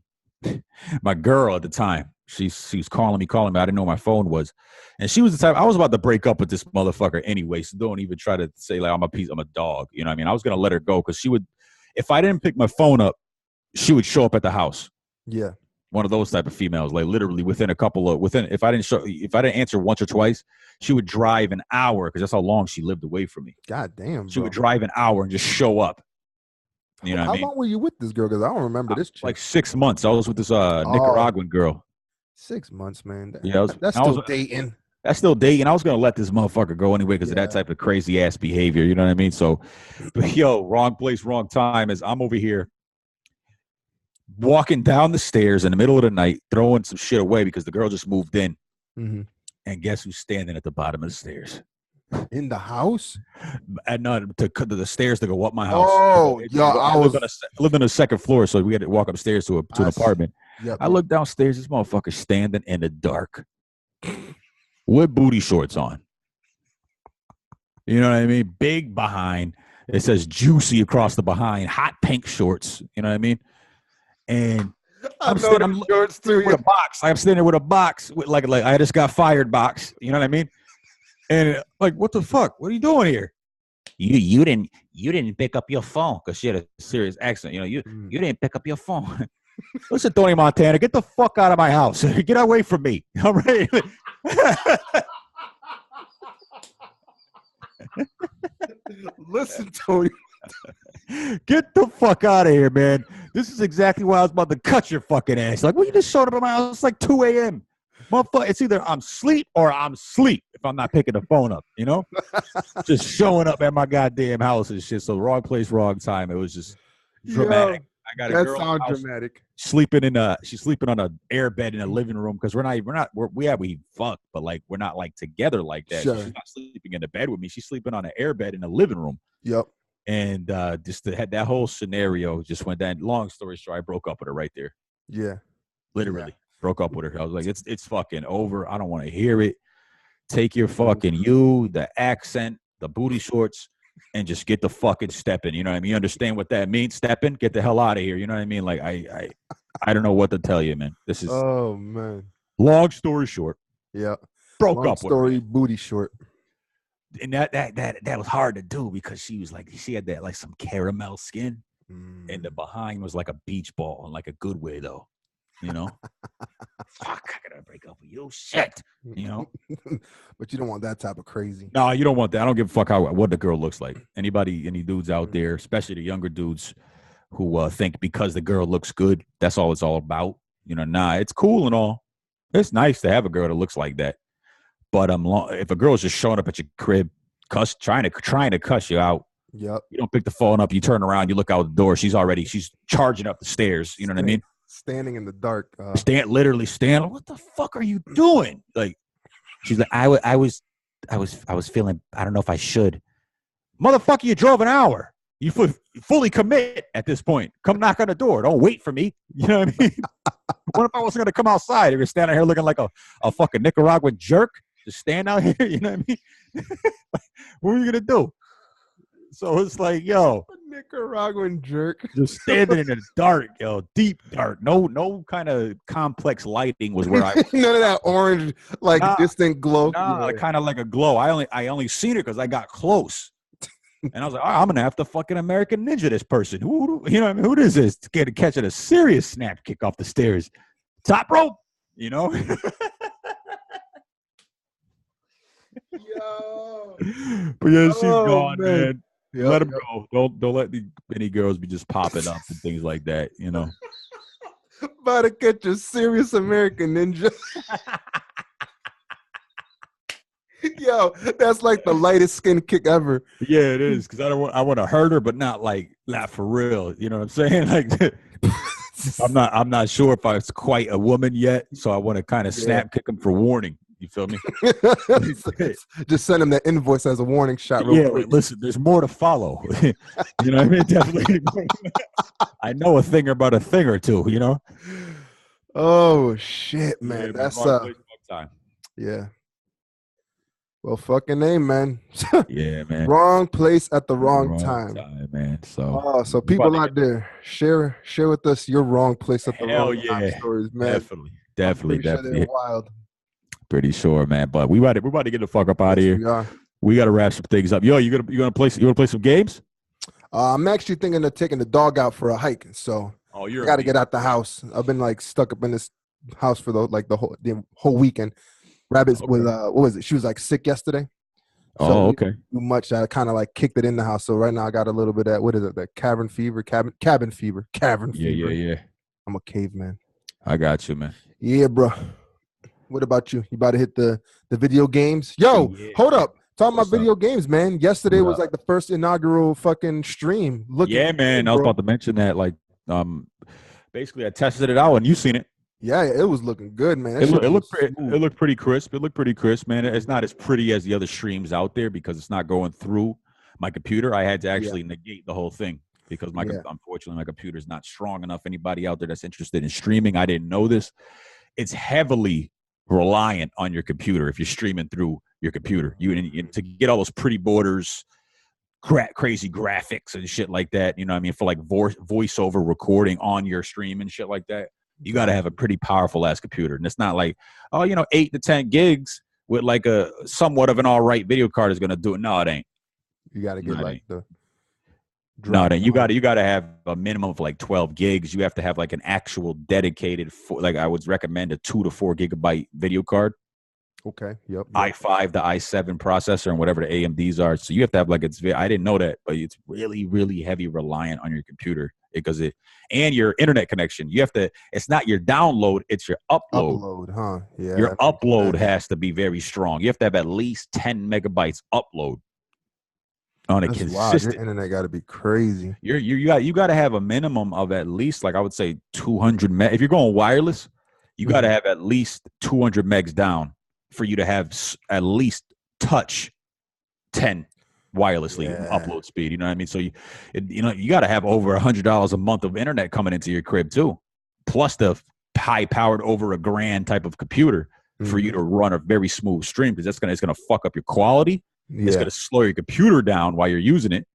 my girl at the time, she's calling me. I didn't know where my phone was. And she was the type, I was about to break up with this motherfucker anyway. So don't even try to say like, I'm a dog. You know what I mean? I was going to let her go because she would, if I didn't pick my phone up, she would show up at the house. Yeah. One of those type of females, like literally if I didn't answer once or twice, she would drive an hour because that's how long she lived away from me. God damn, she would drive an hour and just show up. You know how long were you with this girl? Because I don't remember this chick. Like 6 months. I was with this Nicaraguan girl. 6 months, man. That's still dating. That's still dating. I was going to let this motherfucker go anyway because of that type of crazy ass behavior. You know what I mean? So, but wrong place, wrong time. As I'm over here walking down the stairs in the middle of the night, throwing some shit away because the girl just moved in. Mm-hmm. And guess who's standing at the bottom of the stairs? In the house? And no, to the stairs to go up my house. Oh, yeah. I lived on the second floor, so we had to walk upstairs to an apartment. Yep. I looked downstairs, this motherfucker standing in the dark with booty shorts on. You know what I mean? Big behind. It says juicy across the behind. Hot pink shorts. You know what I mean? And I'm standing with a box. I'm standing there with a box with like I just got fired box. You know what I mean? And like, what the fuck? What are you doing here? You didn't pick up your phone because she had a serious accent. You didn't pick up your phone. Listen, Tony Montana, get the fuck out of my house. Get away from me. All right. Listen, Tony. Get the fuck out of here, man. This is exactly why I was about to cut your fucking ass. Like, well, you just showed up at my house. It's like 2 a.m. Motherfucker, it's either I'm asleep or I'm asleep if I'm not picking the phone up, Just showing up at my goddamn house and shit. So wrong place, wrong time. It was just dramatic. I got a girl that sounds dramatic. She's sleeping on an air bed in a living room because we fucked, but like we're not like together like that. Sure. So she's not sleeping in the bed with me. She's sleeping on an air bed in the living room. Yep. And just had that whole scenario just went down. Long story short, I broke up with her right there. Yeah. Literally broke up with her. I was like, it's fucking over. I don't want to hear it. Take your fucking the accent, the booty shorts, and just get the fucking stepping. You know what I mean? You understand what that means? Stepping? Get the hell out of here. You know what I mean? Like I don't know what to tell you, man. This is man. Long story short. Yeah. Broke long up story, with her. Booty short. And that was hard to do because she had that like some caramel skin, and the behind was like a beach ball in like a good way though. Fuck, I gotta break up with you. Shit. But you don't want that type of crazy. No, you don't want that. I don't give a fuck what the girl looks like. Any dudes out there, especially the younger dudes who think because the girl looks good, that's all it's all about. Nah, it's cool and all. It's nice to have a girl that looks like that. But if a girl's just showing up at your crib, trying to cuss you out, yep. You don't pick the phone up, you turn around, you look out the door, she's charging up the stairs. You know what I mean? Standing in the dark. Literally standing. What the fuck are you doing? Like, she's like, I was feeling, I don't know if I should. Motherfucker, you drove an hour. You fully commit at this point. Come knock on the door. Don't wait for me. You know what I mean? What if I wasn't going to come outside? If you're standing here looking like a fucking Nicaraguan jerk, just stand out here. You know what I mean? What are you going to do? So it's like, yo. A Nicaraguan jerk. Just standing in the dark, yo. Deep dark. No kind of complex lighting was where I. None of that orange, distant glow. Nah, kind of like a glow. I only seen it because I got close. And I was like, I'm going to have to fucking American Ninja this person. Who is this? Catching a serious snap kick off the stairs. top rope, you know. Yo. But yeah, she's gone, man. Yep, Let them go. Don't let any girls be just popping up and things like that, you know. About to catch a serious American ninja. Yo, that's like the lightest skin kick ever. Yeah, it is, because I want to hurt her, but not for real. You know what I'm saying? Like, I'm not sure if I was quite a woman yet, so I want to kind of snap kick him for warning. You feel me? Just send him that invoice as a warning shot. Real quick. Wait, listen, there's more to follow. You know what I mean? Definitely. I know a thing about a thing or two. You know? Oh shit, man. Yeah, That's wrong place, wrong time. Yeah. Well, fucking name, man. Yeah, man. Wrong place at the wrong time, man. So, so people out there, share with us your wrong place at the wrong time stories, man. Definitely. Sure they're wild. Pretty sure, man. But we're about to get the fuck up out of here. We are. We got to wrap some things up. Yo, you gonna play some games? I'm actually thinking of taking the dog out for a hike. So I got to get out the house. I've been like stuck up in this house for the whole weekend. Rabbits with what was it? She was like sick yesterday. So okay. Too much. I kind of like kicked it in the house. So right now I got a little bit of that. What is it? That cabin fever. Yeah. I'm a caveman. I got you, man. Yeah, bro. What about you? You about to hit the video games? Yo, hold up. Talking about video games, man. Yesterday was like the first inaugural fucking stream. Man. I was about to mention that. Like, basically, I tested it out and you seen it. Yeah, it was looking good, man. It looked pretty crisp. It looked pretty crisp, man. It's not as pretty as the other streams out there because it's not going through my computer. I had to actually negate the whole thing because unfortunately my computer is not strong enough. Anybody out there that's interested in streaming, I didn't know this. It's heavily reliant on your computer if you're streaming through your computer. You to get all those pretty borders, crazy graphics and shit like that. You know what I mean? For like voiceover recording on your stream and shit like that. You got to have a pretty powerful ass computer. And it's not like, 8 to 10 gigs with like a somewhat of an all right video card is going to do it. No, it ain't. You got to get the. No, then you got to have a minimum of like 12 gigs. You have to have like an actual dedicated, I would recommend a 2 to 4 gigabyte video card. Okay. Yep. i5, the i7 processor, and whatever the AMDs are. So you have to have I didn't know that, but it's really, really heavy reliant on your computer and your internet connection. You have to. It's not your download; it's your upload. Upload, huh? Yeah. Your upload has to be very strong. You have to have at least 10 megabytes upload on a consistent. Wow, your internet got to be crazy. You got to have a minimum of at least, like I would say, 200 meg. If you're going wireless, you got to have at least 200 megs down for you to have at least touch 10 wirelessly upload speed. You know what I mean? So you got to have over $100 a month of internet coming into your crib too, plus the high powered over $1,000 type of computer for you to run a very smooth stream, because it's gonna fuck up your quality. It's gonna slow your computer down while you're using it,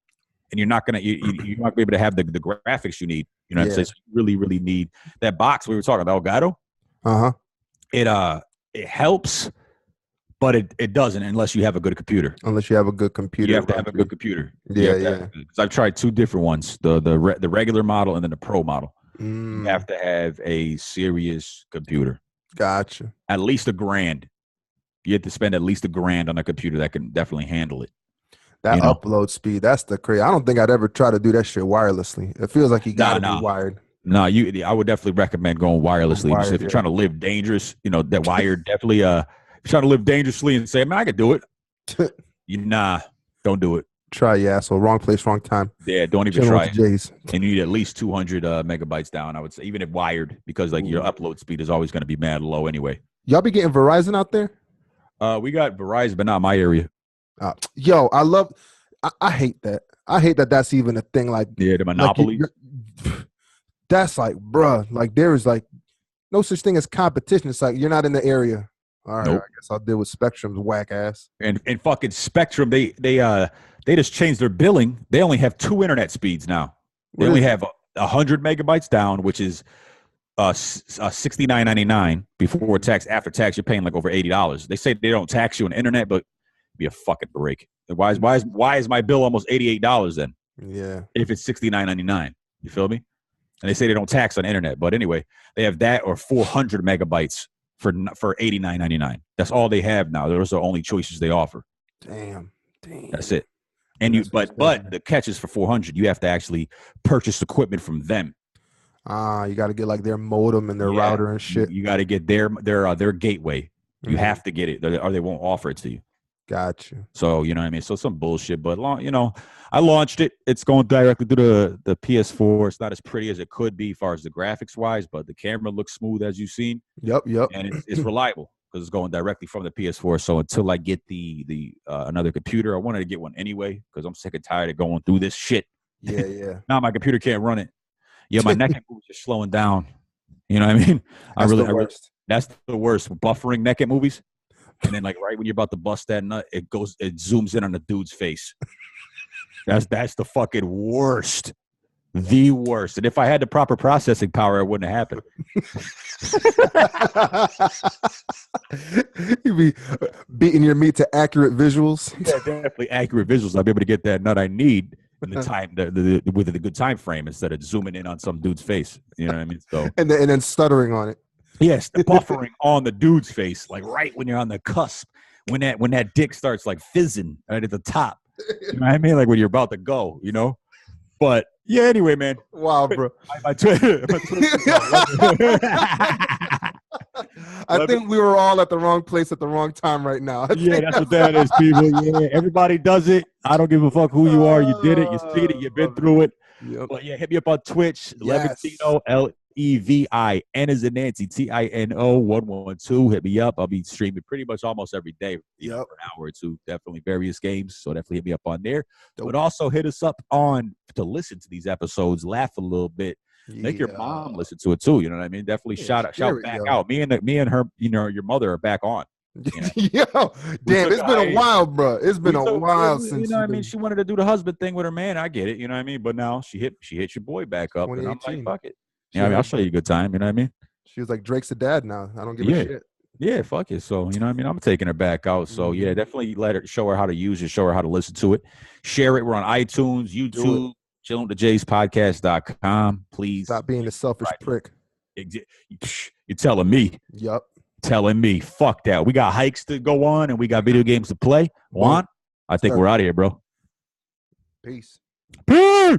and you're not gonna be able to have the graphics you need. You know what I'm saying? So you really, really need that box we were talking about, Elgato. It helps, but it doesn't unless you have a good computer. Unless you have a good computer. You have to have a good computer. Yeah. Because I've tried 2 different ones, the regular model and then the pro model. You have to have a serious computer. Gotcha. At least $1,000. You have to spend at least $1,000 on a computer that can definitely handle it. That upload speed, that's the crazy. I don't think I'd ever try to do that shit wirelessly. It feels like you gotta be wired. No, I would definitely recommend going wirelessly. Wired, if you're trying to live dangerous, that wired definitely. If you're trying to live dangerously and say, man, I could do it. Don't do it. Try your asshole. Wrong place, wrong time. Yeah, don't even try it. And you need at least 200 megabytes down, I would say, even if wired, because your upload speed is always going to be mad low anyway. Y'all be getting Verizon out there? We got Verizon, but not my area. Yo, I hate that. I hate that that's even a thing. Like, the monopoly. That's like, bruh, like there is like no such thing as competition. It's like you're not in the area. All right, nope. I guess I'll deal with Spectrum's whack ass. And fucking Spectrum, they just changed their billing. They only have 2 internet speeds now. They only have 100 megabytes down, which is $69.99 before tax. After tax, you're paying like over $80. They say they don't tax you on internet, but be a fucking break. Why is my bill almost $88 then? Yeah. If it's $69.99, you feel me? And they say they don't tax on the internet. But anyway, they have that or 400 megabytes for $89.99. That's all they have now. Those are the only choices they offer. Damn. That's it. And but the catch is for 400, you have to actually purchase equipment from them. You got to get like their modem and their router and shit. You got to get their gateway. You have to get it, or they won't offer it to you. Got you. So you know what I mean. So some bullshit, but I launched it. It's going directly to the PS4. It's not as pretty as it could be, as far as the graphics wise, but the camera looks smooth as you've seen. Yep. And it's reliable because it's going directly from the PS4. So until I get the another computer, I wanted to get one anyway because I'm sick and tired of going through this shit. Yeah. Now my computer can't run it. Yeah, my neck movies are slowing down. You know what I mean? That's the worst. That's the worst. Buffering neck movies. And then, like, right when you're about to bust that nut, it zooms in on the dude's face. That's the fucking worst. The worst. And if I had the proper processing power, it wouldn't have happened. You'd be beating your meat to accurate visuals. Yeah, definitely accurate visuals. I'll be able to get that nut I need in the time, with a good time frame instead of zooming in on some dude's face. You know what I mean? So and then stuttering on it. Yes, the buffering on the dude's face, like right when you're on the cusp, when that dick starts like fizzing right at the top. You know what I mean? Like when you're about to go, But yeah, anyway, man. Wow, bro. My Twitter. I think we were all at the wrong place at the wrong time right now. Yeah, that's what that is, people. Yeah, everybody does it. I don't give a fuck who you are. You did it. You seen it. You've been through it. Yep. But yeah, hit me up on Twitch. Yes. Levantino, Levin, N as in Nancy, Tino 112. Hit me up. I'll be streaming pretty much almost every day, for an hour or two. Definitely various games. So definitely hit me up on there. But also hit us up on to listen to these episodes, laugh a little bit. Make your mom listen to it too. You know what I mean? Definitely shout back out. Me and her, your mother are back on. Yo, damn, it's been a while, bro. It's been a while since. You know what I mean? She wanted to do the husband thing with her man. I get it. You know what I mean? But now she hit your boy back up, and I'm like, fuck it. Yeah, I mean, I'll show you a good time. You know what I mean? She was like, Drake's a dad now. I don't give a shit. Yeah, fuck it. So, you know what I mean? I'm taking her back out. So, yeah, definitely show her how to use it, show her how to listen to it. Share it. We're on iTunes, YouTube, chillinwiththejays.com. Please. Stop being a selfish prick. You're telling me. Yep. Telling me. Fuck that. We got hikes to go on, and we got video games to play. Juan, I think we're out of here, bro. Peace. Peace.